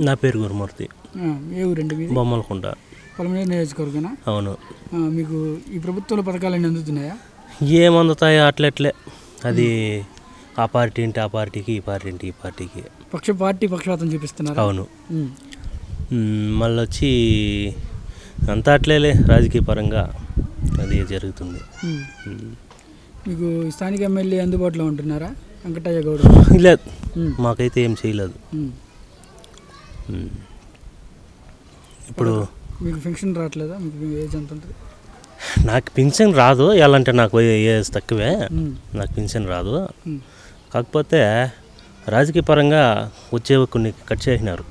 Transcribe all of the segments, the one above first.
నా పేరు గురుమూర్తి. ఏ ఊరండి మీది? బొమ్మలకుంట. పొలమనేరు నియోజకవర్గనా? అవును. మీకు ఈ ప్రభుత్వంలో పథకాలన్నీ అందుతున్నాయా? ఏమందుతాయో అట్లెట్లే. అది ఆ పార్టీ అంటే ఆ పార్టీకి, ఈ పార్టీ అంటే ఈ పార్టీకి పక్షపాతం చూపిస్తున్నారు. అవును. మళ్ళీ వచ్చి అంతా అట్లేలే, రాజకీయ పరంగా అది జరుగుతుంది. మీకు స్థానిక ఎమ్మెల్యే అందుబాటులో ఉంటున్నారా? వెంకటయ్య గౌడ్ లేదు, మాకైతే ఏం చేయలేదు. ఇప్పుడు మీకు పెన్షన్ రావట్లేదా? మీకు ఏజ్ ఎంత ఉంటుంది? నాకు పింఛన్ రాదు. ఎలా అంటే నాకు ఏజ్ తక్కువే, నాకు పింఛన్ రాదు. కాకపోతే రాజకీయ పరంగా వచ్చే కొన్ని కట్ చేసినారు,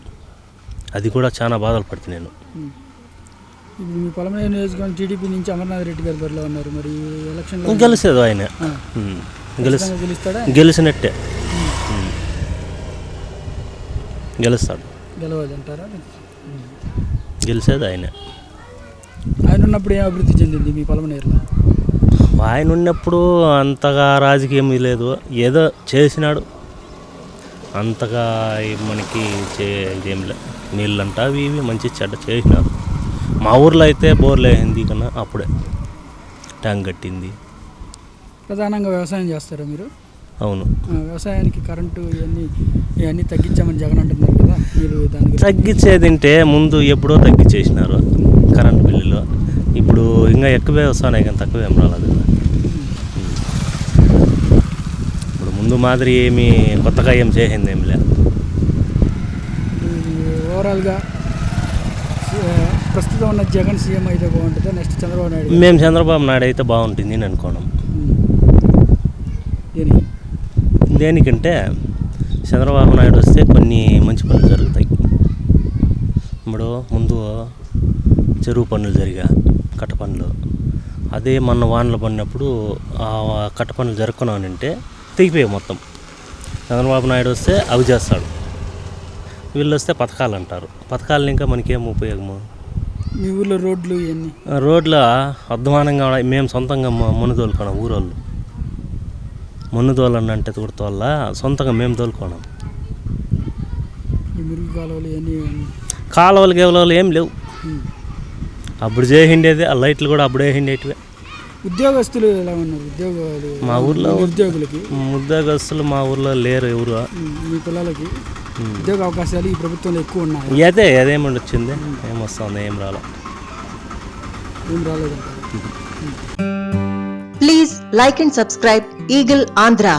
అది కూడా చాలా బాధలు పడుతుంది నేను. ఇప్పుడు మీ పొలమనేరు నియోజకవర్గం టీడీపీ నుంచి అమర్నాథ్ రెడ్డి గారి బరిలో ఉన్నారు. మరి ఎలక్షన్లో గెలిచేది ఆయన, గెలుస్తాడా? గెలిచినట్టే, గెలుస్తాడు. గెలవాలంటారా? గెలిచేది ఆయన. ఆయన ఉన్నప్పుడు ఏం అభివృద్ధి చెందింది మీ పొలమనేరులో? ఆయన ఉన్నప్పుడు అంతగా రాజకీయం లేదు, ఏదో చేసినాడు, అంతగా మనకి ఇదేం లేదు. నీళ్ళంట అవి ఇవి మంచి చెడ్డ చేసినారు. మా ఊర్లో అయితే బోర్లు వేసింది కన్నా అప్పుడే ట్యాంక్ కట్టింది. ప్రధానంగా వ్యవసాయం చేస్తారా మీరు? అవును. వ్యవసాయానికి కరెంటు ఇవన్నీ తగ్గించామని జగన్ అంటున్నారు కదా, మీరు దానికి? తగ్గించేదింటే ముందు ఎప్పుడో తగ్గించేసినారు కరెంటు బిల్లులు. ఇప్పుడు ఇంకా ఎక్కువే వస్తున్నాయి కానీ తక్కువ ఏం రాలేదు కదా. ఇప్పుడు ముందు మాదిరి ఏమి కొత్తగా ఏం చేసింది ఏం లేదు. ఓవరాల్గా ప్రస్తుతం ఉన్న జగన్ సీఎం అయితే బాగుంటుందా, నెక్స్ట్ చంద్రబాబు నాయుడు? మేము చంద్రబాబు నాయుడు అయితే బాగుంటుంది అని అనుకోవడం. దేనికంటే చంద్రబాబు నాయుడు వస్తే కొన్ని మంచి పనులు జరుగుతాయి. ఇప్పుడు ముందు చెరువు పనులు జరిగా, కట్ట పనులు. అదే మొన్న వానలు పడినప్పుడు ఆ కట్ట పనులు జరుపుకున్నానంటే తెగిపోయాయి మొత్తం. చంద్రబాబు నాయుడు వస్తే అవి చేస్తాడు, వీళ్ళు వస్తే పథకాలు అంటారు. పథకాలను ఇంకా మనకేం ఉపయోగము? మీ ఊళ్ళో రోడ్లు ఇవన్నీ? రోడ్ల అధ్వానంగా మేము సొంతంగా మన్ను తోలుకున్నాం. ఊరోళ్ళు మన్ను తోలండి అంటే తోల సొంతంగా మేము తోలుకోవడం. మురుగు కాలువలు ఇవన్నీ? కాలువలు కేవలం ఏం లేవు. అప్పుడు చేసిండేది ఆ లైట్లు కూడా అప్పుడే వేసిండేటివే. ఉద్యోగస్తులు ఎలా ఉన్నారు? ఉద్యోగాలు మా ఊర్లో ఉద్యోగస్తులు మా ఊర్లో లేరు ఎవరు. మీ పిల్లలకి ఉద్యోగ అవకాశాలు ఈ ప్రభుత్వంలో ఎక్కువ ఉన్నాయి. అదేమి వచ్చింది, ఏమొస్తుంది, ఏం రాలేదు. Please like and subscribe Eagle Andhra.